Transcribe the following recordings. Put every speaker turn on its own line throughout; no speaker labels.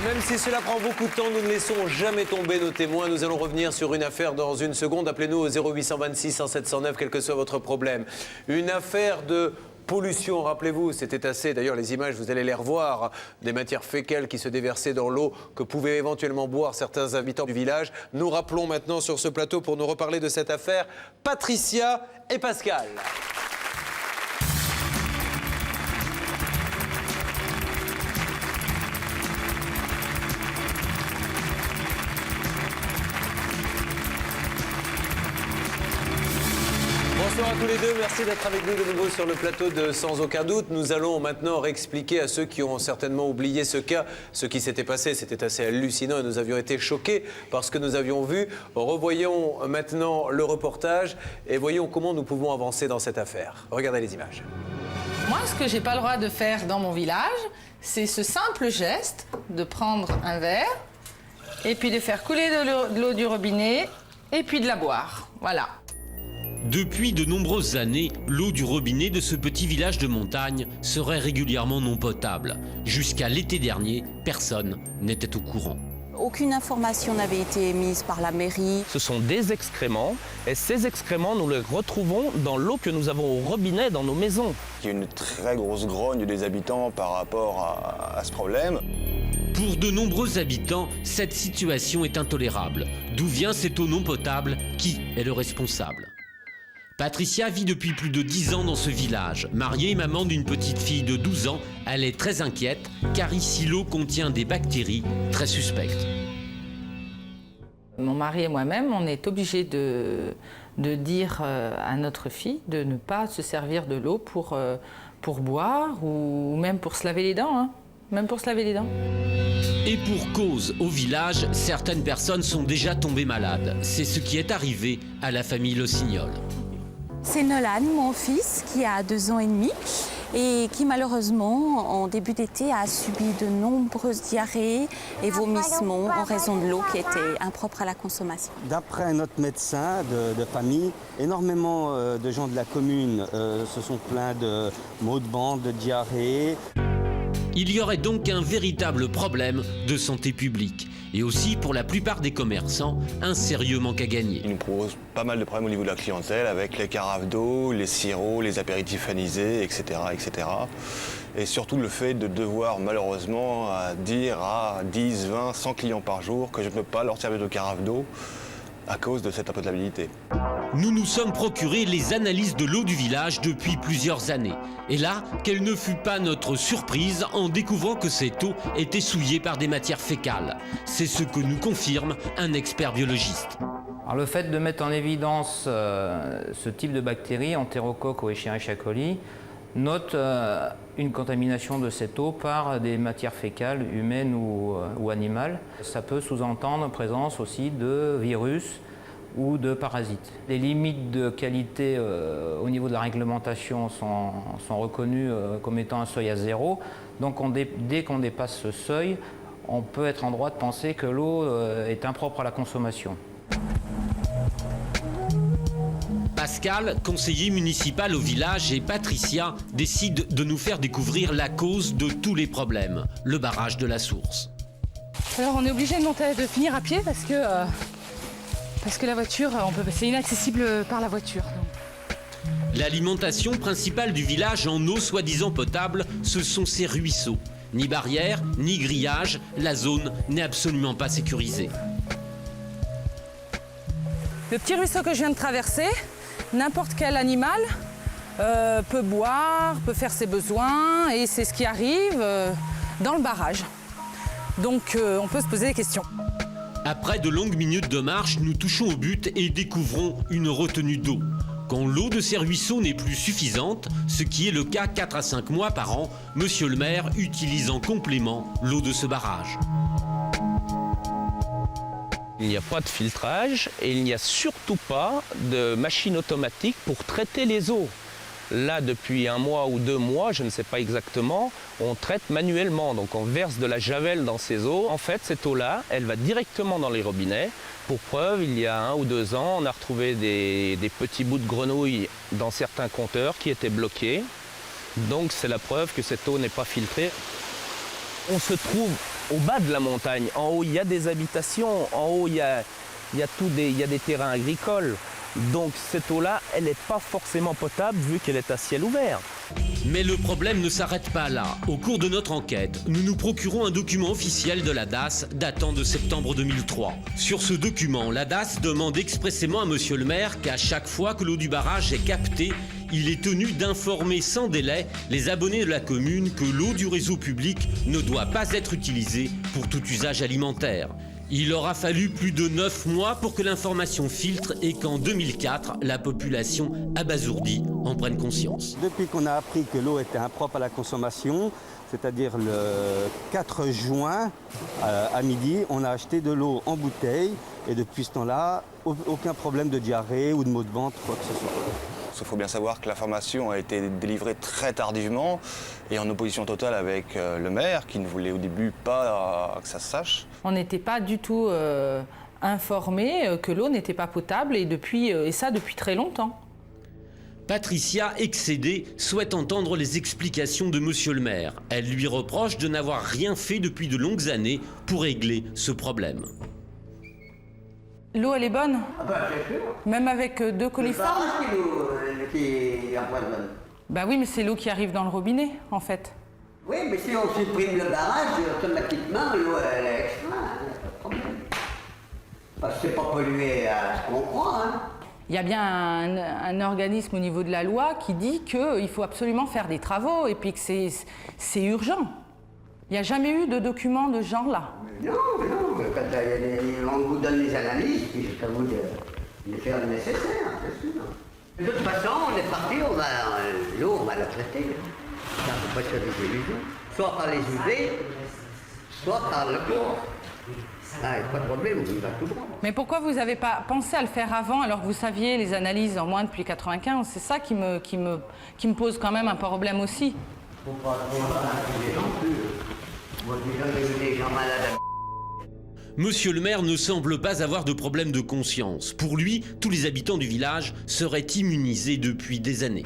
Même si cela prend beaucoup de temps, nous ne laissons jamais tomber nos témoins. Nous allons revenir sur une affaire dans une seconde. Appelez-nous au 0826 107 109, quel que soit votre problème. Une affaire de pollution, rappelez-vous, c'était assez. D'ailleurs, les images, vous allez les revoir. Des matières fécales qui se déversaient dans l'eau que pouvaient éventuellement boire certains habitants du village. Nous rappelons maintenant sur ce plateau pour nous reparler de cette affaire Patricia et Pascal. Bonsoir à tous les deux, merci d'être avec nous de nouveau sur le plateau de Sans aucun doute. Nous allons maintenant réexpliquer à ceux qui ont certainement oublié ce cas, ce qui s'était passé. C'était assez hallucinant et nous avions été choqués par ce que nous avions vu. Revoyons maintenant le reportage et voyons comment nous pouvons avancer dans cette affaire. Regardez les images.
Moi, ce que j'ai pas le droit de faire dans mon village, c'est ce simple geste de prendre un verre et puis de faire couler de l'eau du robinet et puis de la boire. Voilà.
Depuis de nombreuses années, l'eau du robinet de ce petit village de montagne serait régulièrement non potable. Jusqu'à l'été dernier, personne n'était au courant.
Aucune information n'avait été émise par la mairie.
Ce sont des excréments et ces excréments, nous les retrouvons dans l'eau que nous avons au robinet dans nos maisons.
Il y a une très grosse grogne des habitants par rapport à ce problème.
Pour de nombreux habitants, cette situation est intolérable. D'où vient cette eau non potable? Qui est le responsable? Patricia vit depuis plus de 10 ans dans ce village. Mariée et maman d'une petite fille de 12 ans, elle est très inquiète car ici l'eau contient des bactéries très suspectes.
Mon mari et moi-même, on est obligés de dire à notre fille de ne pas se servir de l'eau pour boire ou même pour se laver les dents. Hein. Même pour se laver les dents.
Et pour cause, au village, certaines personnes sont déjà tombées malades. C'est ce qui est arrivé à la famille Lossignol.
C'est Nolan, mon fils, qui a 2 ans et demi et qui malheureusement, en début d'été, a subi de nombreuses diarrhées et vomissements en raison de l'eau qui était impropre à la consommation.
D'après notre médecin de famille, énormément de gens de la commune se sont plaints de maux de ventre, de diarrhée.
Il y aurait donc un véritable problème de santé publique. Et aussi, pour la plupart des commerçants, un sérieux manque à gagner.
Il nous pose pas mal de problèmes au niveau de la clientèle avec les carafes d'eau, les sirops, les apéritifs anisés, etc., etc. Et surtout le fait de devoir malheureusement dire à 10, 20, 100 clients par jour que je ne peux pas leur servir de carafe d'eau à cause de cette impotabilité.
Nous nous sommes procuré les analyses de l'eau du village depuis plusieurs années. Et là, quelle ne fut pas notre surprise en découvrant que cette eau était souillée par des matières fécales. C'est ce que nous confirme un expert biologiste.
Alors, le fait de mettre en évidence ce type de bactéries, Enterocoque ou Escherichia coli, note une contamination de cette eau par des matières fécales humaines ou animales. Ça peut sous-entendre présence aussi de virus ou de parasites. Les limites de qualité au niveau de la réglementation sont reconnues comme étant un seuil à 0. Donc dès qu'on dépasse ce seuil, on peut être en droit de penser que l'eau est impropre à la consommation.
Pascal, conseiller municipal au village, et Patricia décident de nous faire découvrir la cause de tous les problèmes, le barrage de la source.
Alors on est obligé de finir à pied parce que la voiture, c'est inaccessible par la voiture.
L'alimentation principale du village en eau soi-disant potable, ce sont ces ruisseaux. Ni barrière, ni grillage, la zone n'est absolument pas sécurisée.
Le petit ruisseau que je viens de traverser, n'importe quel animal peut boire, peut faire ses besoins et c'est ce qui arrive dans le barrage. Donc on peut se poser des questions.
Après de longues minutes de marche, nous touchons au but et découvrons une retenue d'eau. Quand l'eau de ces ruisseaux n'est plus suffisante, ce qui est le cas 4 à 5 mois par an, monsieur le maire utilise en complément l'eau de ce barrage.
Il n'y a pas de filtrage et il n'y a surtout pas de machine automatique pour traiter les eaux. Là, depuis 1 mois ou 2 mois, je ne sais pas exactement, on traite manuellement. Donc on verse de la javel dans ces eaux. En fait, cette eau-là, elle va directement dans les robinets. Pour preuve, il y a 1 ou 2 ans, on a retrouvé des petits bouts de grenouilles dans certains compteurs qui étaient bloqués. Donc c'est la preuve que cette eau n'est pas filtrée. On se trouve au bas de la montagne. En haut, il y a des habitations. En haut, il y a des terrains agricoles. Donc cette eau-là, elle n'est pas forcément potable vu qu'elle est à ciel ouvert.
Mais le problème ne s'arrête pas là. Au cours de notre enquête, nous nous procurons un document officiel de la DAS datant de septembre 2003. Sur ce document, la DAS demande expressément à monsieur le maire qu'à chaque fois que l'eau du barrage est captée, il est tenu d'informer sans délai les abonnés de la commune que l'eau du réseau public ne doit pas être utilisée pour tout usage alimentaire. Il aura fallu plus de 9 mois pour que l'information filtre et qu'en 2004, la population abasourdie en prenne conscience.
Depuis qu'on a appris que l'eau était impropre à la consommation, c'est-à-dire le 4 juin à midi, on a acheté de l'eau en bouteille et depuis ce temps-là, aucun problème de diarrhée ou de maux de ventre, quoi que ce soit.
Il faut bien savoir que l'information a été délivrée très tardivement et en opposition totale avec le maire qui ne voulait au début pas que ça se sache.
On n'était pas du tout informés que l'eau n'était pas potable et ça depuis très longtemps.
Patricia, excédée, souhaite entendre les explications de monsieur le maire. Elle lui reproche de n'avoir rien fait depuis de longues années pour régler ce problème.
L'eau, elle est bonne?
Ah bah, bien sûr.
Même avec 2 coliformes?
Qui empoisonne.
Bah oui, mais c'est l'eau qui arrive dans le robinet, en fait.
Oui, mais si on supprime le barrage, automatiquement, l'eau, elle est extra, hein, pas de problème. Parce que c'est pas pollué à ce qu'on croit, hein.
Il y a bien un organisme au niveau de la loi qui dit qu'il faut absolument faire des travaux et puis que c'est urgent. Il n'y a jamais eu de document de ce genre-là.
Non, quand on vous donne les analyses, puis c'est à vous de faire le nécessaire, bien sûr. De toute façon, on est parti, l'eau, on va la traiter. Ça ne peut pas se des illusions. Soit par les UV, soit par le chlore. Ah, pas de problème, on va tout droit.
Mais pourquoi vous n'avez pas pensé à le faire avant alors que vous saviez les analyses en moins depuis 95? C'est ça qui me pose quand même un problème aussi.
Faut pas les gens plus. Moi, j'ai des gens malades.
Monsieur le maire ne semble pas avoir de problème de conscience. Pour lui, tous les habitants du village seraient immunisés depuis des années.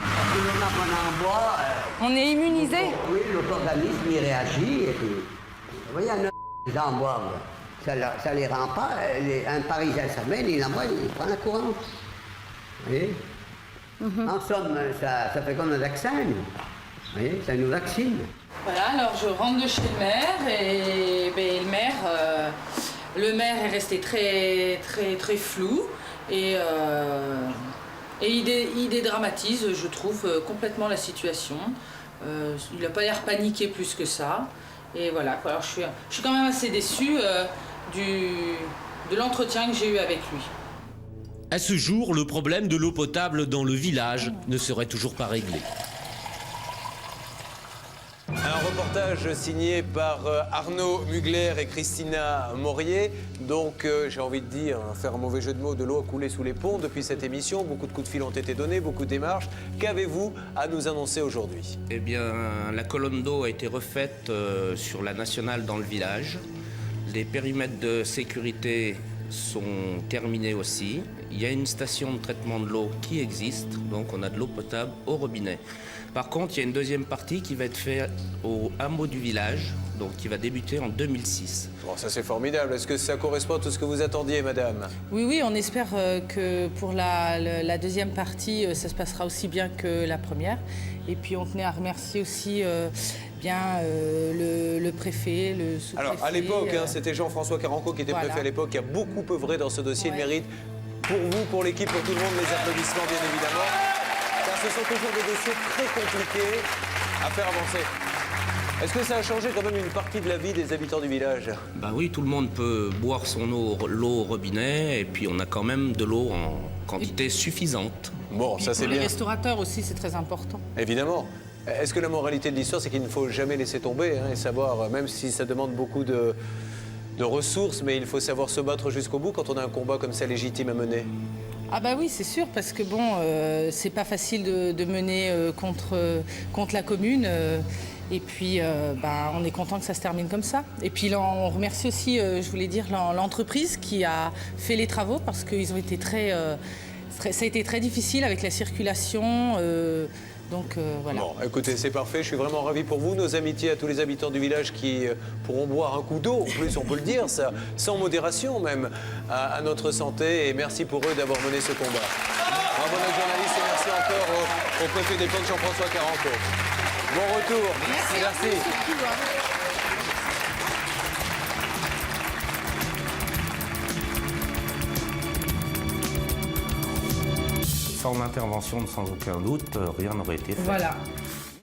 On est immunisés?
Oui, notre organisme il réagit et puis. Vous voyez, les gens boivent. Ça les rend pas. Un Parisien s'amène, il en boit, il prend la courante. Vous voyez? En somme, ça fait comme un vaccin. Vous voyez, ça nous vaccine.
Voilà, alors je rentre de chez le maire et le maire est resté très flou et il dédramatise, je trouve, complètement la situation. Il n'a pas l'air paniqué plus que ça. Et voilà, quoi. Alors je suis quand même assez déçue de l'entretien que j'ai eu avec lui.
À ce jour, le problème de l'eau potable dans le village ne serait toujours pas réglé.
Un reportage signé par Arnaud Mugler et Christina Morier. Donc, j'ai envie de dire, faire un mauvais jeu de mots, de l'eau a coulé sous les ponts depuis cette émission. Beaucoup de coups de fil ont été donnés, beaucoup de démarches. Qu'avez-vous à nous annoncer aujourd'hui?
Eh bien, la colonne d'eau a été refaite sur la nationale dans le village. Les périmètres de sécurité sont terminés aussi. Il y a une station de traitement de l'eau qui existe, donc on a de l'eau potable au robinet. Par contre, il y a une deuxième partie qui va être faite au hameau du village, donc qui va débuter en 2006.
Bon, ça c'est formidable. Est-ce que ça correspond à tout ce que vous attendiez, madame?
Oui, on espère que pour la deuxième partie, ça se passera aussi bien que la première. Et puis on tenait à remercier aussi le préfet, le sous-préfet.
Alors, à l'époque, c'était Jean-François Caranco qui était préfet à l'époque, qui a beaucoup œuvré dans ce dossier. Il mérite, pour vous, pour l'équipe, pour tout le monde, les applaudissements, bien évidemment. Car ce sont toujours des dossiers très compliqués à faire avancer. Est-ce que ça a changé quand même une partie de la vie des habitants du village?
Bah oui, tout le monde peut boire l'eau au robinet et puis on a quand même de l'eau en quantité suffisante.
Bon, ça c'est bien.
Pour les restaurateurs aussi, c'est très important.
Évidemment. Est-ce que la moralité de l'histoire, c'est qu'il ne faut jamais laisser tomber et savoir, même si ça demande beaucoup de ressources, mais il faut savoir se battre jusqu'au bout quand on a un combat comme ça légitime à mener?
Ah bah oui, c'est sûr, parce que bon, c'est pas facile de mener contre la commune. Et puis, on est content que ça se termine comme ça. Et puis, on remercie aussi, je voulais dire, l'entreprise qui a fait les travaux parce qu'ils ont été ça a été très difficile avec la circulation Donc voilà.
Bon, écoutez, c'est parfait. Je suis vraiment ravi pour vous. Nos amitiés à tous les habitants du village qui pourront boire un coup d'eau. En plus, on peut le dire, ça, sans modération même, à notre santé. Et merci pour eux d'avoir mené ce combat. Bravo notre journaliste et merci encore au préfet des Plantes Jean-François Caranco. Bon retour. Merci.
Sans l'intervention, sans aucun doute, rien n'aurait été fait.
Voilà.